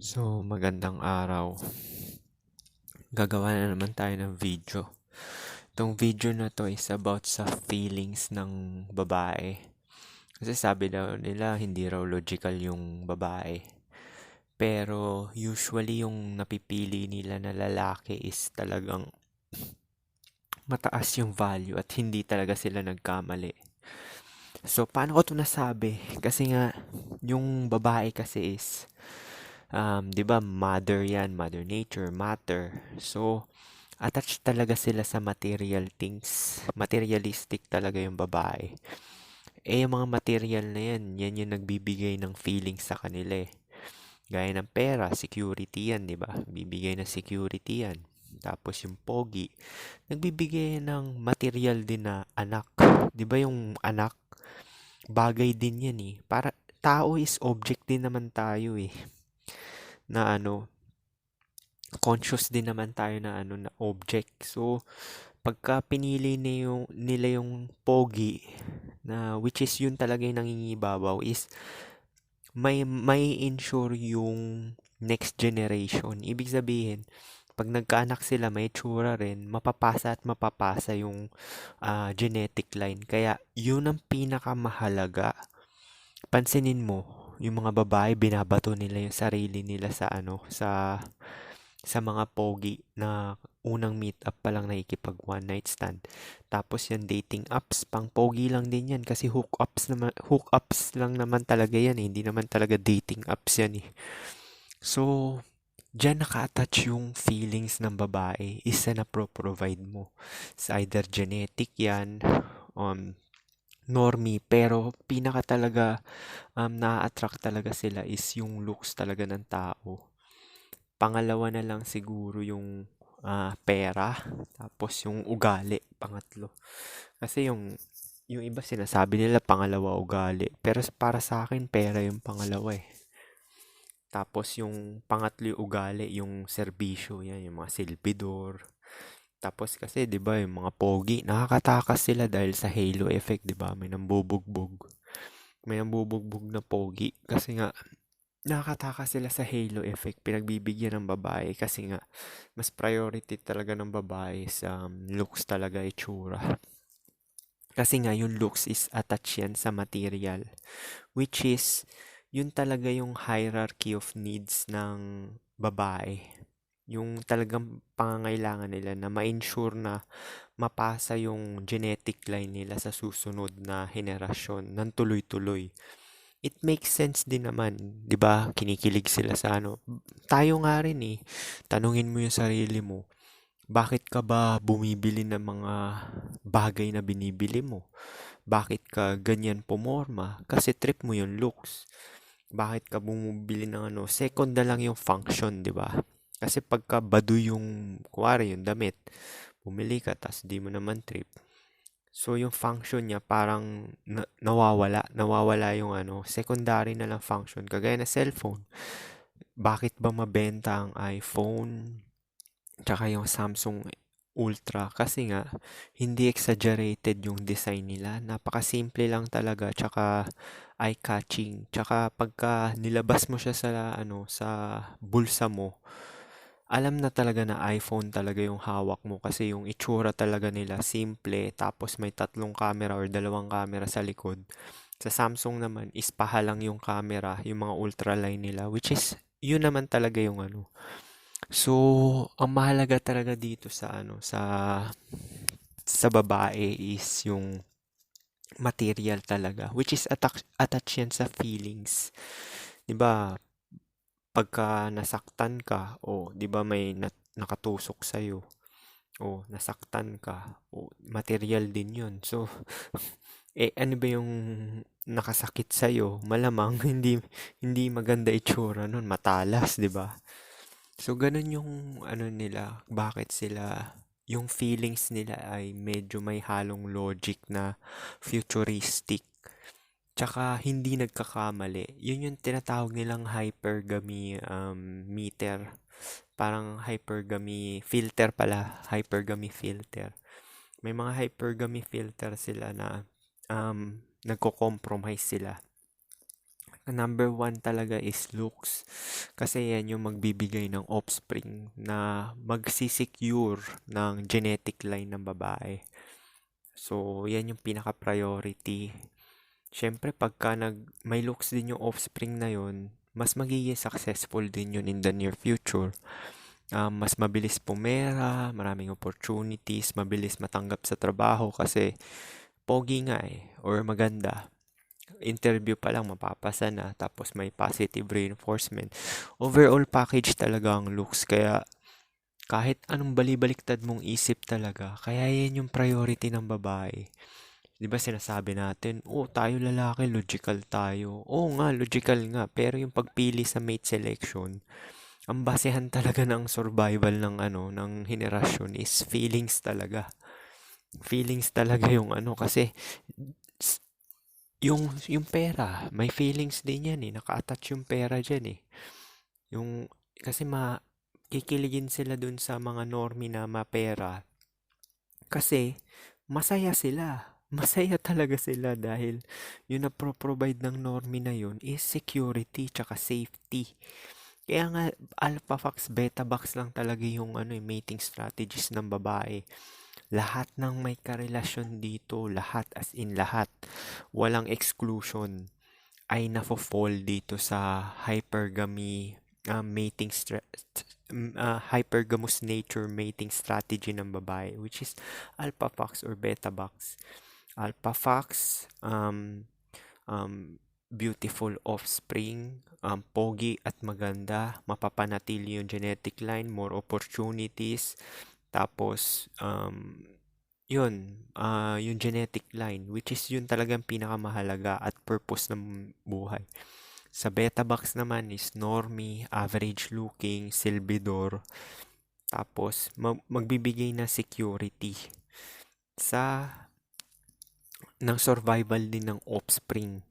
So, magandang araw. Gagawa na naman tayo ng video. Itong video na to is about sa feelings ng babae. Kasi sabi daw nila hindi raw logical yung babae. Pero usually yung napipili nila na lalaki is talagang mataas yung value at hindi talaga sila nagkamali. So, paano ko to nasabi? Kasi nga, yung babae kasi is 'di ba, mother 'yan, mother nature, matter. So, attached talaga sila sa material things. Materialistic talaga yung babae. Yung mga material na yan, yan yung nagbibigay ng feelings sa kanila eh. Gaya ng pera, security yan, di ba? Bibigay ng security yan. Tapos yung pogi, nagbibigay ng material din na anak. Di ba yung anak, bagay din yan eh. Para tao is object din naman tayo eh. Na conscious din naman tayo na na object. So, pagka pinili nila yung pogi na which is yun talaga yung nangingibabaw is may ensure yung next generation. Ibig sabihin, pag nagkaanak sila, may tsura rin, mapapasa at mapapasa yung genetic line. Kaya yun ang pinakamahalaga. Pansinin mo, yung mga babae, binabato nila yung sarili nila sa mga pogi na unang meet up pa lang nakikipag one night stand. Tapos yung dating apps, pang pogi lang din yan kasi hookups lang naman talaga yan eh. Hindi naman talaga dating apps yan eh. So, diyan naka-attach yung feelings ng babae, isa na provide mo. It's either genetic yan, normie, pero pinaka talaga na-attract talaga sila is yung looks talaga ng tao. Pangalawa na lang siguro yung pera, tapos yung ugali, pangatlo. Kasi yung iba sinasabi nila pangalawa ugali, pero para sa akin pera yung pangalawa eh. Tapos yung pangatlo yung ugali, yung serbisyo, yan, yung mga silbidor. Tapos kasi 'di ba yung mga pogi, nakakatakas sila dahil sa halo effect, 'di ba? May nambubugbog. May nambubugbog na pogi kasi nga nakakatakas sila sa halo effect, pinagbibigyan ng babae kasi nga mas priority talaga ng babae sa looks talaga, itsura. Kasi nga yung looks is attached yan sa material, which is yun talaga yung hierarchy of needs ng babae. Yung talagang pangangailangan nila na ma-ensure na mapasa yung genetic line nila sa susunod na henerasyon ng tuloy-tuloy. It makes sense din naman, 'di ba? Kinikilig sila sa Tayo nga rin eh. Tanungin mo yung sarili mo, bakit ka ba bumibili ng mga bagay na binibili mo? Bakit ka ganyan pumorma? Kasi trip mo yung looks. Bakit ka bumibili ng second na lang yung function, 'di ba? Kasi pagka baduy yung, kuwari yung damit, bumili ka, tas di mo naman trip. So, yung function niya parang nawawala yung secondary na lang function. Kagaya na cellphone. Bakit ba mabenta ang iPhone, tsaka yung Samsung Ultra? Kasi nga, hindi exaggerated yung design nila. Napakasimple lang talaga, tsaka eye-catching. Tsaka pagka nilabas mo siya sa bulsa mo, alam na talaga na iPhone talaga yung hawak mo kasi yung itsura talaga nila simple tapos may tatlong camera or dalawang camera sa likod. Sa Samsung naman is pahalang yung camera, yung mga ultraline nila, which is yun naman talaga yung So, ang mahalaga talaga dito sa babae is yung material talaga, which is attach yan sa feelings. 'Di ba? Pagka nasaktan ka, o 'di ba may nakatusok sa nasaktan ka, material din 'yun. So, ano ba yung nakasakit sa malamang hindi maganda itsura nun, matalas, 'di ba? So, ganun yung nila, bakit sila yung feelings nila ay medyo may halong logic na futuristic. Tsaka hindi nagkakamali. Yun yung tinatawag nilang hypergamy meter. Parang hypergamy filter pala. Hypergamy filter. May mga hypergamy filter sila na nagko-compromise sila. Number one talaga is looks. Kasi yan yung magbibigay ng offspring na magsisecure ng genetic line ng babae. So, yan yung pinaka-priority. Siyempre, pagka may looks din yung offspring na yun, mas magiging successful din yun in the near future. Mas mabilis pumera, maraming opportunities, mabilis matanggap sa trabaho kasi pogi nga or maganda. Interview pa lang mapapasa na, tapos may positive reinforcement. Overall package talaga ang looks, kaya kahit anong balibaliktad mong isip talaga, kaya yan yung priority ng babae. 'Di ba sinasabi natin, oh, tayo lalaki, logical tayo. Oo nga, logical nga, pero yung pagpili sa mate selection, ang basehan talaga ng survival ng ng henerasyon is feelings talaga. Feelings talaga yung kasi s- yung pera, may feelings din yan naka-attach yung pera diyan Yung kasi kikiligin sila dun sa mga normie na mapera kasi masaya sila. Masaya talaga sila dahil yung napro-provide ng normie na yun is security tsaka safety. Kaya nga Alpha Fox, Beta Box lang talaga yung mating strategies ng babae. Lahat ng may karelasyon dito, lahat as in lahat, walang exclusion ay nafo-fall dito sa hypergamy hypergamous nature mating strategy ng babae, which is Alpha Fox or Beta Box. Alpha Fox, beautiful offspring, pogi at maganda, mapapanatili yung genetic line, more opportunities, tapos yung genetic line, which is yun talagang pinakamahalaga at purpose ng buhay. Sa beta box naman is normie, average looking, silbidor, tapos magbibigay na security sa ng survival din ng offspring.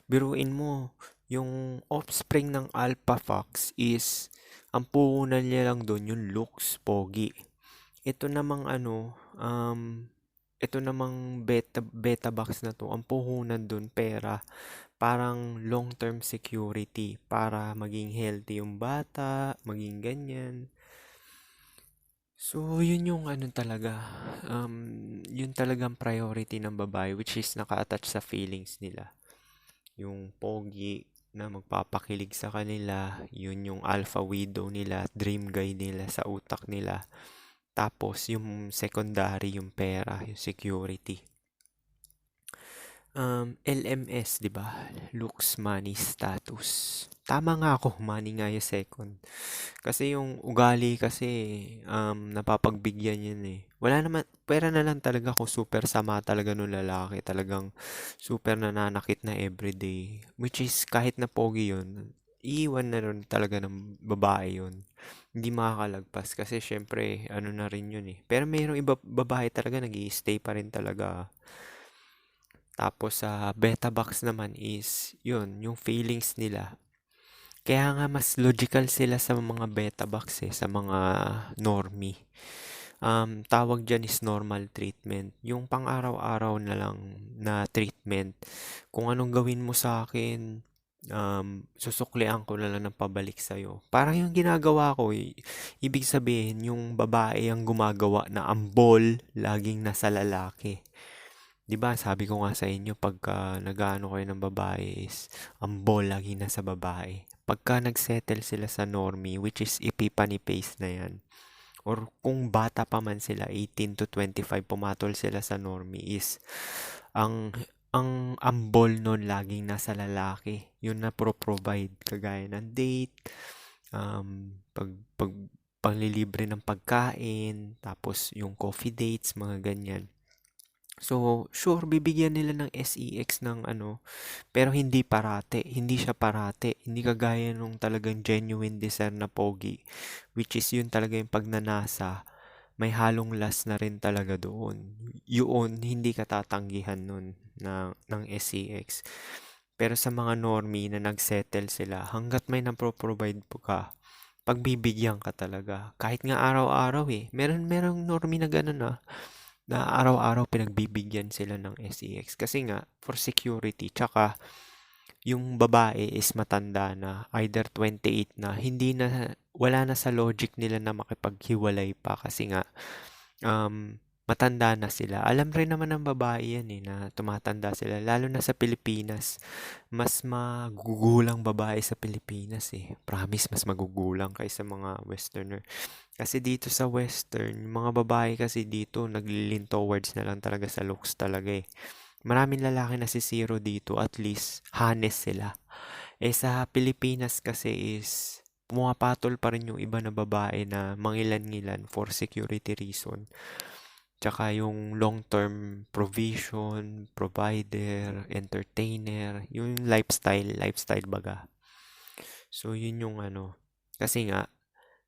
Biruin mo, yung offspring ng Alpha Fox is, ang puhunan niya lang doon yung looks, pogi. Ito namang ito namang beta box na to, ang puhunan doon pera, parang long-term security para maging healthy yung bata, maging ganyan. So, yun yung talaga, yun talagang priority ng babae, which is naka-attach sa feelings nila. Yung pogi na magpapakilig sa kanila, yun yung alpha widow nila, dream guy nila sa utak nila. Tapos yung secondary, yung pera, yung security. LMS, 'di ba? Looks, money, status. Tama nga ako, money nga yung second. Kasi yung ugali kasi napapagbigyan yun Wala naman, pera na lang talaga kung super sama talaga nung lalaki. Talagang super nananakit na everyday. Which is kahit na pogi yun, iiwan na rin talaga ng babae yun. Hindi makakalagpas kasi syempre ano na rin yun Pero mayroong iba babae talaga nag-i-stay pa rin talaga. Tapos sa beta box naman is yun, yung feelings nila. Kaya nga mas logical sila sa mga beta box sa mga normie. Tawag dyan is normal treatment. Yung pang-araw-araw na lang na treatment. Kung anong gawin mo sa akin, susuklian ko na lang ng pabalik sa'yo. Parang yung ginagawa ko, ibig sabihin, yung babae ang gumagawa na ang ball laging nasa lalaki. 'Di ba, sabi ko nga sa inyo, pagka nag-aano kayo ng babae is, ang ball lagi nasa babae. Pagka nag-settle sila sa normie, which is ipipani-paste na yan, or kung bata pa man sila, 18 to 25, pumatol sila sa normie is, ang ang ball nun laging nasa lalaki. Yun na pro-provide, kagaya ng date, pag panglilibre ng pagkain, tapos yung coffee dates, mga ganyan. So, sure, bibigyan nila ng SEX ng pero hindi parate. Hindi siya parate. Hindi kagaya nung talagang genuine desire na pogi. Which is yun talaga yung pagnanasa. May halong last na rin talaga doon. Yun, hindi ka tatanggihan nun ng SEX. Pero sa mga normie na nagsettle sila, hanggat may napro-provide po ka, pagbibigyan ka talaga. Kahit nga araw-araw merong normie na ganun na araw-araw pinagbibigyan sila ng SEX kasi nga for security tsaka yung babae is matanda na, either 28 na, hindi na, wala na sa logic nila na makipaghiwalay pa kasi nga, matanda na sila. Alam rin naman ng babae yan na tumatanda sila, lalo na sa Pilipinas. Mas magugulang babae sa Pilipinas Promise, mas magugulang kaysa mga Westerner. Kasi dito sa Western, mga babae kasi dito naglilin towards na lang talaga sa looks talaga Maraming lalaki na si zero dito, at least honest sila. Sa Pilipinas kasi is pumapatol pa rin yung iba na babae na mangilan-ngilan for security reason. Tsaka yung long-term provision, provider, entertainer, yung lifestyle baga. So yun yung kasi nga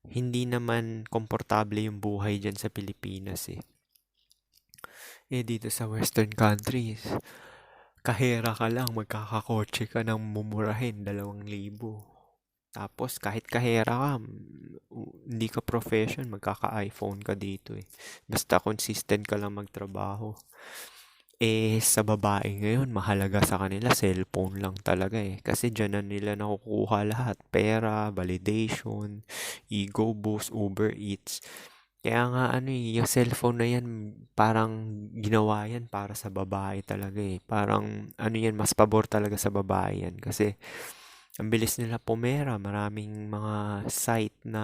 hindi naman komportable yung buhay dyan sa Pilipinas dito sa Western countries, kahera ka lang, magkakakotse ka ng mumurahin, 2,000. Tapos kahit kahera ka, hindi ka profession, magkaka-iPhone ka dito Basta consistent ka lang magtrabaho. Sa babae ngayon, mahalaga sa kanila, cellphone lang talaga Kasi dyan na nila nakukuha lahat. Pera, validation, ego boost, Uber Eats. Kaya nga yung cellphone na yan, parang ginawa yan para sa babae talaga Parang yan, mas pabor talaga sa babae yan. Kasi ang bilis nila pumera. Maraming mga site na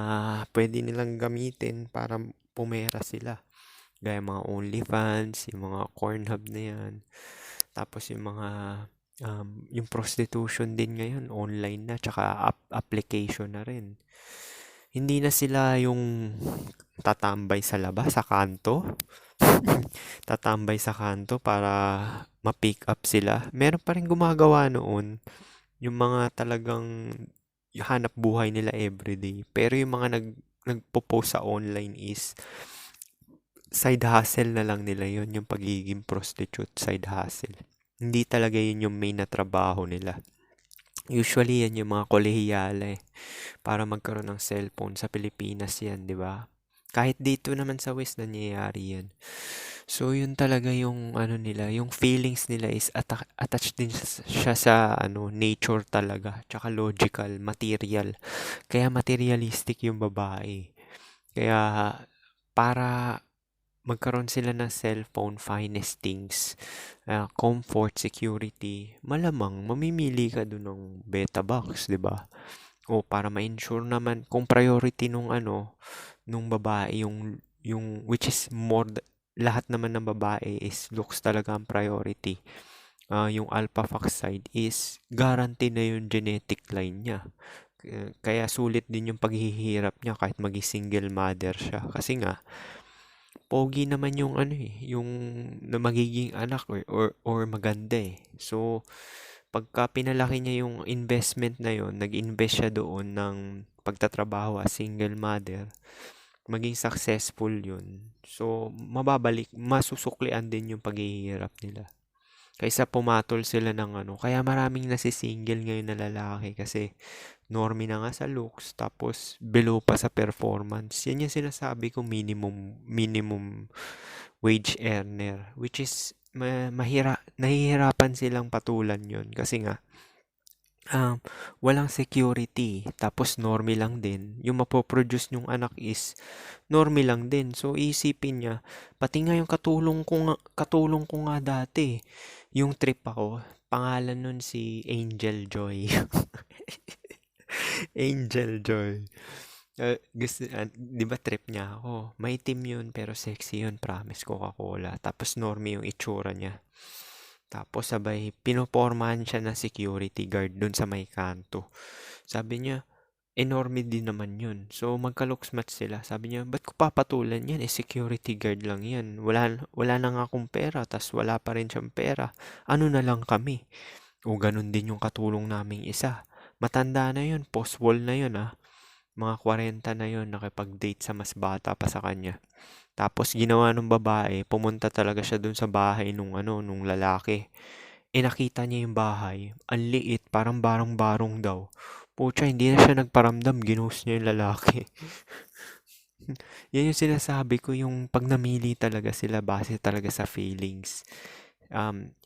pwede nilang gamitin para pumera sila. Gaya mga OnlyFans, yung mga Pornhub na yan. Tapos yung mga, yung prostitution din ngayon, online na, tsaka application na rin. Hindi na sila yung tatambay sa labas, sa kanto. Tatambay sa kanto para ma-pick up sila. Meron pa rin gumagawa noon. Yung mga talagang hanap buhay nila everyday. Pero yung mga nagpo-post sa online is side hustle na lang nila yun, yung pagiging prostitute, side hustle. Hindi talaga yun yung main na trabaho nila. Usually yan yung mga kolehiyala para magkaroon ng cellphone sa Pilipinas yan, di ba? Kahit dito naman sa West nangyayari yan. So yun talaga yung nila, yung feelings nila is attached din siya sa nature talaga, tsaka logical, material. Kaya materialistic yung babae. Kaya para magkaroon sila ng cellphone, finest things, comfort, security, malamang mamimili ka dun ng beta box, di ba? O para ma-ensure naman kung priority nung babae yung which is lahat naman ng babae is looks talaga ang priority. Yung alpha fox side is guarantee na yung genetic line niya. Kaya sulit din yung paghihirap niya kahit single mother siya. Kasi nga, pogi naman yung yung na magiging anak or maganda So, pagka pinalaki niya yung investment na yon, nag-invest siya doon ng pagtatrabaho as single mother, maging successful yun. So, masusuklian din yung paghihirap nila. Kaysa pumatol sila ng Kaya maraming nasisingle ngayon na lalaki kasi normie na nga sa looks, tapos below pa sa performance. Yan yung sinasabi ko, minimum wage earner, which is nahihirapan silang patulan yon kasi nga walang security, tapos normie lang din. Yung mapoproduce yung anak is normie lang din. So isipin niya, pati nga yung katulong ko nga dati, yung trip ako, pangalan nun si Angel Joy. Angel Joy. Di ba trip niya ako? May team yun, pero sexy yun, promise, Coca-Cola. Tapos normie yung itsura niya. Tapos sabay, pinopormahan siya ng security guard dun sa may kanto. Sabi niya, enorme din naman yun. So, magka-looks match sila. Sabi niya, ba't ko papatulan yan? Security guard lang yan. Wala na nga akong pera, tas wala pa rin siyang pera. Ano na lang kami? O, ganun din yung katulong naming isa. Matanda na yun, post-wall na yun Mga 40 na yun, nakipag-date sa mas bata pa sa kanya. Tapos ginawa ng babae, pumunta talaga siya dun sa bahay nung lalaki. Nakita niya yung bahay, ang liit, parang barong-barong daw. Pucha, hindi na siya nagparamdam, ginost niya yung lalaki. Yan yung sinasabi ko, yung pag namili talaga sila base talaga sa feelings.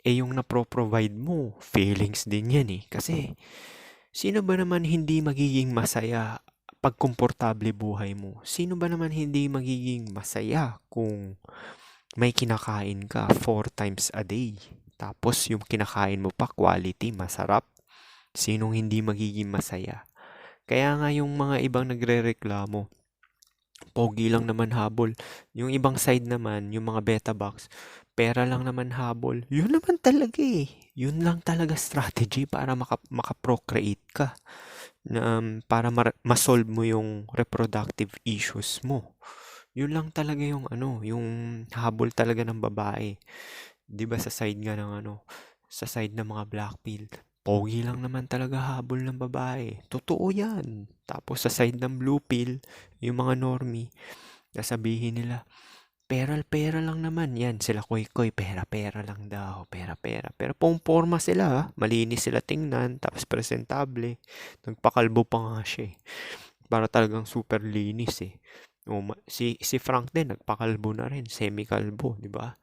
Yung napro-provide mo, feelings din yan eh. Kasi, sino ba naman hindi magiging masaya pag komportable buhay mo? Sino ba naman hindi magiging masaya kung may kinakain ka 4 times a day? Tapos yung kinakain mo pa quality, masarap. Sinong hindi magiging masaya? Kaya nga yung mga ibang nagrereklamo, pogi lang naman habol. Yung ibang side naman, yung mga beta box, pera lang naman habol. Yun naman talaga eh. Yun lang talaga strategy para makaprocreate ka. Para ma-solve mo yung reproductive issues mo. Yun lang talaga yung yung habol talaga ng babae. 'Di ba sa side nga ng sa side ng mga black pill, pogi lang naman talaga habol ng babae. Totoo 'yan. Tapos sa side ng blue pill, yung mga normie, sasabihin nila, pera-pera lang naman yan. Sila koy-koy, pera-pera lang daw, pera-pera. Pero pumporma sila, ha? Malinis sila tingnan, tapos presentable. Nagpakalbo pa nga siya, eh. Para talagang super linis, eh. Si Frank din, nagpakalbo na rin, semi-kalbo, di ba?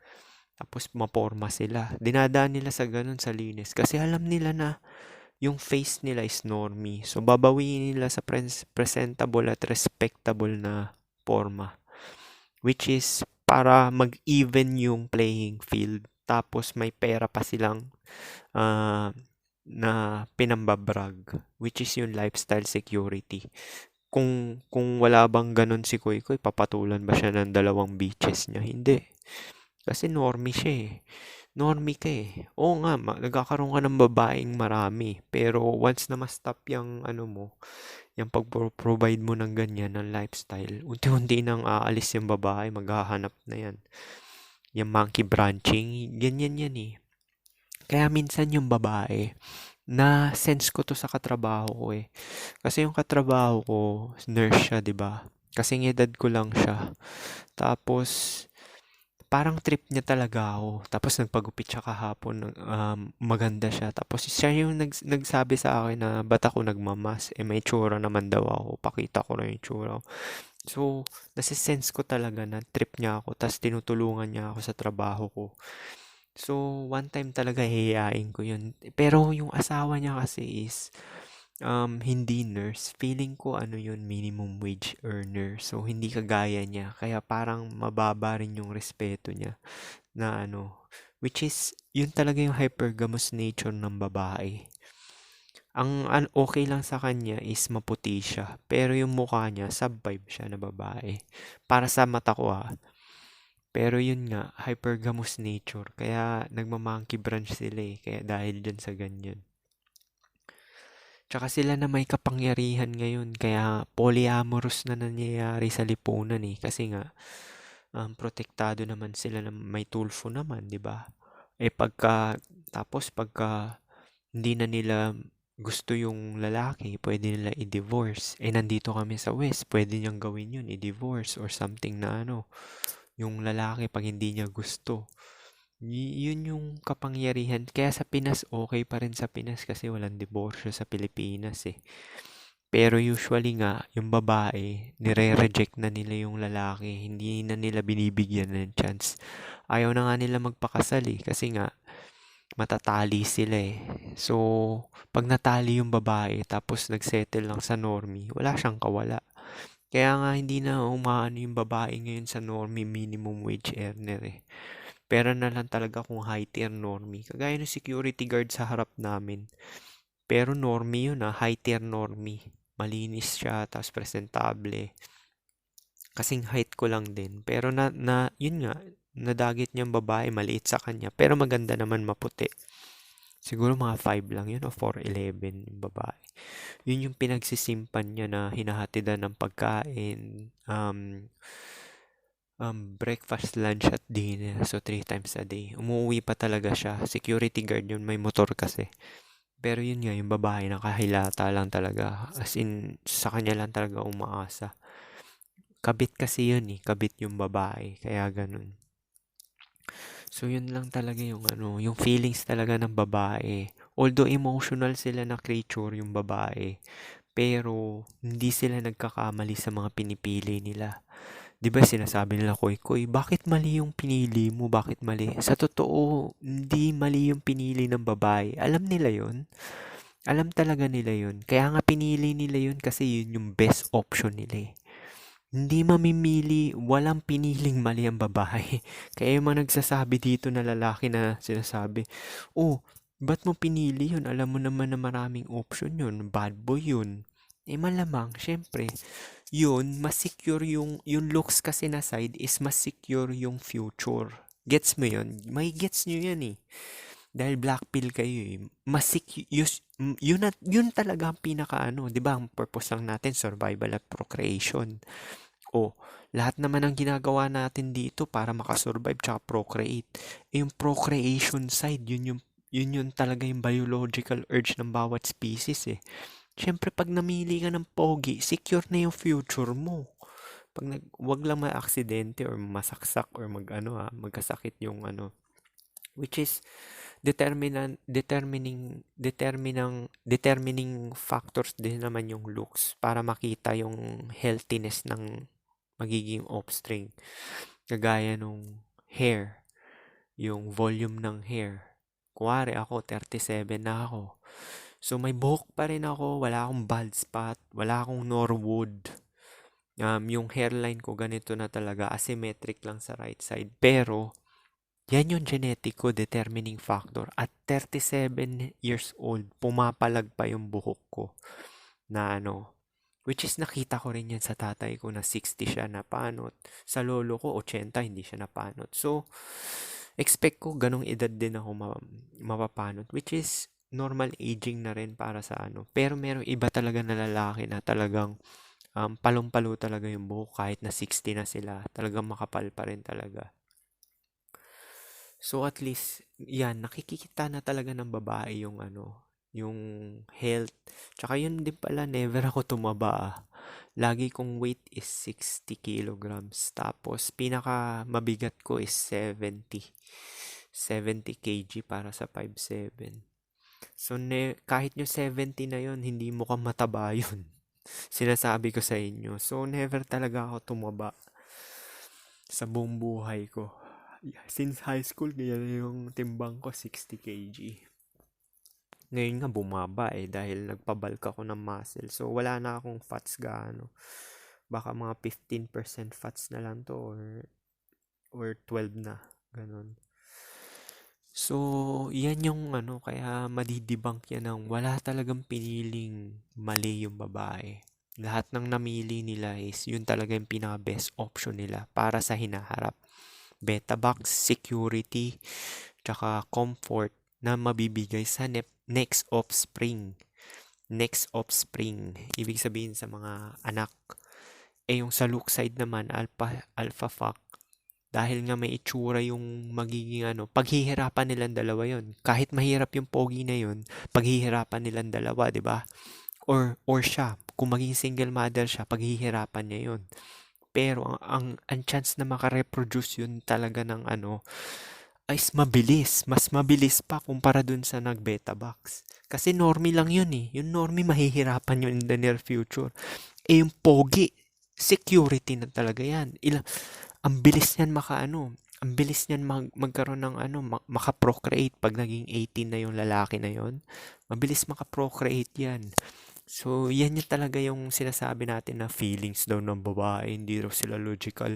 Tapos maporma sila. Dinadaan nila sa ganun sa linis. Kasi alam nila na yung face nila is normie. So, babawiin nila sa presentable at respectable na forma. Which is para mag-even yung playing field. Tapos may pera pa silang ah, na pinambabrag. Which is yung lifestyle security. Kung wala bang ganun si Koy Koy, papatulan ba siya ng 2 beaches niya? Hindi. Kasi normie siya eh. Normie ka eh. Oo nga, nagkakaroon ka ng babaeng marami. Pero once na ma-stop yung mo, yung pag-provide mo ng ganyan, ng lifestyle, unti-unti nang aalis yung babae, maghahanap na yan. Yung monkey branching, ganyan yan eh. Kaya minsan yung babae, na sense ko to sa katrabaho ko eh. Kasi yung katrabaho ko, nurse siya, 'di ba? Kasing edad ko lang siya. Tapos parang trip niya talaga ako. Tapos nagpagupit siya kahapon, maganda siya. Tapos siya yung nagsabi sa akin na ba't ako nagmamas? May tsura naman daw ako. Pakita ko na yung tsura ko. So, nasisense ko talaga na trip niya ako. Tapos tinutulungan niya ako sa trabaho ko. So, one time talaga hihiyain ko yun. Pero yung asawa niya kasi is hindi nurse. Feeling ko yun, minimum wage earner. So, hindi kagaya niya. Kaya parang mababa rin yung respeto niya na which is, yun talaga yung hypergamous nature ng babae. Ang okay lang sa kanya is maputi siya. Pero yung mukha niya, sub-vibe siya na babae. Para sa mata ko Pero yun nga, hypergamous nature. Kaya nagmamonkey branch sila eh. Kaya dahil dyan sa ganyan. Tsaka sila na may kapangyarihan ngayon. Kaya polyamorous na nangyayari sa lipunan eh. Kasi nga, protektado naman sila na may tulfo naman, di ba? Tapos pagka hindi na nila gusto yung lalaki, pwede nila i-divorce. Nandito kami sa West, pwede niyang gawin yun, i-divorce or something na yung lalaki pag hindi niya gusto. Yun yung kapangyarihan. Kaya sa Pinas, okay pa rin sa Pinas kasi walang diborsyo sa Pilipinas eh. Pero usually nga, yung babae, nire-reject na nila yung lalaki. Hindi na nila binibigyan ng chance. Ayaw na nga nila magpakasal eh. Kasi nga, matatali sila eh. So, pag natali yung babae, tapos nagsettle lang sa normie, wala siyang kawala. Kaya nga hindi na umaano yung babae ngayon sa normie minimum wage earner eh. Pera na lang talaga kung high tier normie. Kagaya ng security guard sa harap namin. Pero normie yun high tier normie. Malinis siya, tapos presentable. Kasing height ko lang din. Pero yun nga, nadagit niyang babae, maliit sa kanya. Pero maganda naman maputi. Siguro mga 5 lang yun o 4'11 yung babae. Yun yung pinagsisimpan niya na hinahatidan ng pagkain, breakfast, lunch at dinner. So 3 times a day. Umuwi pa talaga siya. Security guard yun, may motor kasi. Pero yun nga, yung babae nakahilata lang talaga. As in, sa kanya lang talaga umaasa. Kabit kasi yun eh. Kabit yung babae. Kaya ganun. So yun lang talaga yung yung feelings talaga ng babae. Although emotional sila na creature yung babae, pero hindi sila nagkakamali sa mga pinipili nila. 'Di ba sinasabi nila, "Koy, Koy, bakit mali yung pinili mo? Bakit mali?" Sa totoo, hindi mali yung pinili ng babae. Alam nila yon. Alam talaga nila yon. Kaya nga pinili nila yon kasi yun yung best option nila eh. Hindi mamimili, walang piniling mali ang babae. Kaya yung mga nagsasabi dito na lalaki na sinasabi, oh, ba't mo pinili yun? Alam mo naman na maraming option yun. Bad boy yun. Eh malamang, syempre, yun, mas secure yung looks kasi na side is mas secure yung future. Gets mo yun? May gets nyo yan eh. Dahil black pill kayo eh. Mas secure, yun talaga ang pinaka ano. Di ba ang purpose lang natin, survival at procreation. O, lahat naman ang ginagawa natin dito para makasurvive tsaka procreate. Eh, yung procreation side, yun yung talaga yung biological urge ng bawat species eh. Siyempre, pag namili ka ng pogi, secure na yung future mo. Wag lang ma-aksidente or masaksak or magkasakit yung ano. Which is, determining factors din naman yung looks para makita yung healthiness ng magiging offspring. Kagaya nung hair, yung volume ng hair. Kuwari ako, 37 na ako. So may buhok pa rin ako, wala akong bald spot, wala akong Norwood. Yung hairline ko ganito na talaga, asymmetric lang sa right side. Pero, yan yung genetic ko, determining factor. At 37 years old, pumapalag pa yung buhok ko na ano, which is nakita ko rin yan sa tatay ko na 60 siya napanot. Sa lolo ko, 80, hindi siya napanot. So, expect ko ganong edad din ako mapapanot, which is normal aging na rin para sa ano. Pero merong iba talaga na lalaki na talagang palong-palo talaga yung buhok kahit na 60 na sila. Talagang makapal pa rin talaga. So at least, yan, nakikita na talaga ng babae yung ano, yung health. Tsaka yun din pala, never ako tumaba. Lagi kong weight is 60 kilograms. Tapos, pinaka mabigat ko is 70. 70 kg para sa 5'7". So, kahit yung 70 na yun, hindi mo ka mataba yun. Sinasabi ko sa inyo. So, never talaga ako tumaba sa buong buhay ko. Since high school, ganyan yung timbang ko, 60 kg. Ngayon nga bumaba eh dahil nagpabalk ako ng muscle. So, wala na akong fats gaano. Baka mga 15% fats na lang to or 12 na. Ganon. So, yan yung ano, kaya madidebunk yan ng wala talagang piniling mali yung babae. Lahat ng namili nila is yun talaga yung pinaka-best option nila para sa hinaharap. Beta box, security, tsaka comfort na mabibigay sa next offspring. Next offspring. Ibig sabihin sa mga anak. Eh yung sa look side naman, alpha fuck. Dahil nga may itsura yung magiging ano, paghihirapan nilang dalawa yon. Kahit mahirap yung pogi na yon, paghihirapan nilang dalawa, di ba? Or siya, kung maging single mother siya, paghihirapan niya yon. Pero ang chance na makareproduce yun talaga ng ano, is mabilis. Mas mabilis pa kumpara dun sa nag-beta box. Kasi normie lang yun eh. Yung normie mahihirapan yun in the near future. Eh yung pogi, security na talaga yan. Ang bilis niyan ang bilis niyan magkaroon ng makaprocreate pag naging 18 na yung lalaki na yon. Mabilis makaprocreate yan. So, yan yung talaga yung sinasabi natin na feelings daw ng babae, hindi daw sila logical.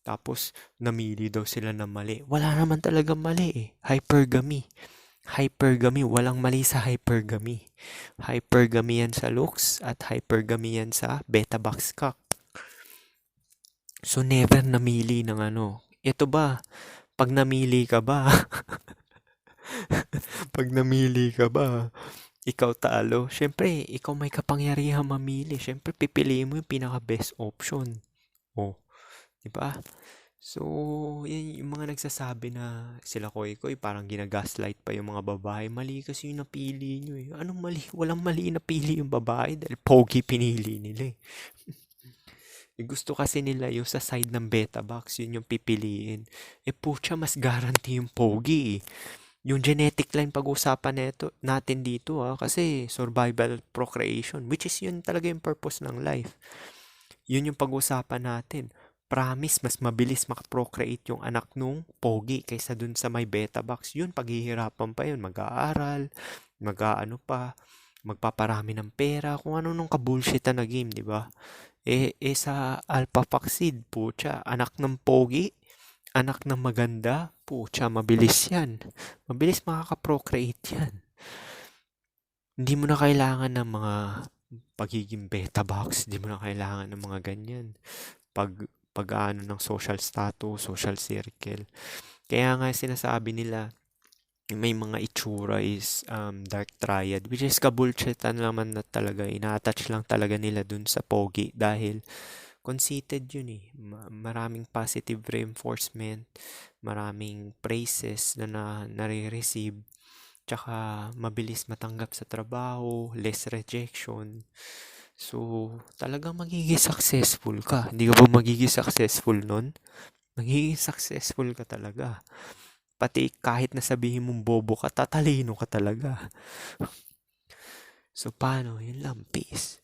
Tapos, namili daw sila ng mali. Wala naman talaga mali eh. Hypergamy. Hypergamy. Walang mali sa hypergamy. Hypergamy yan sa looks at hypergamy yan sa beta box cock. So, never namili ng ano. Ito ba, pag namili ka ba, pag namili ka ba, ikaw talo. Siyempre, ikaw may kapangyarihan mamili. Siyempre, pipiliin mo yung pinaka-best option. Oh, di ba? So, yan yung mga nagsasabi na sila koy-koy, parang ginagaslight pa yung mga babae. Mali kasi yung napili nyo eh. Anong mali? Walang mali na pili yung babae dahil pogi pinili nila eh. Gusto kasi nila yung sa side ng beta box, yun yung pipiliin. Eh pucha, mas guarantee yung pogi eh. Yung genetic line pag-usapan natin dito kasi survival procreation, which is yun talaga yung purpose ng life. Yun yung pag-usapan natin. Promise, mas mabilis makaprocreate yung anak nung pogi kaysa dun sa may beta box. Yun, paghihirapan pa yun. Mag-aaral, mag-aano pa, magpaparami ng pera, kung ano nung kabullshit na game, di ba? Sa Alpha Fox Seed, pucha, anak ng pogi, anak ng maganda, pucha, mabilis yan. Mabilis makakaprocreate yan. Hindi mo na kailangan ng mga pagiging beta box, hindi mo na kailangan ng mga ganyan. Pag-ano ng social status, social circle. Kaya nga sinasabi nila, may mga itsura is dark triad, which is kabulchitan naman na talaga. Ina-attach lang talaga nila dun sa pogi dahil conceited yun eh. Maraming positive reinforcement, maraming praises na nare-receive, tsaka mabilis matanggap sa trabaho, less rejection. So, talagang magiging successful ka. Hindi ka ba magiging successful nun? Magiging successful ka talaga. Pati kahit na sabihin mong bobo ka, tatalino ka talaga. So, paano? Yun lang. Peace.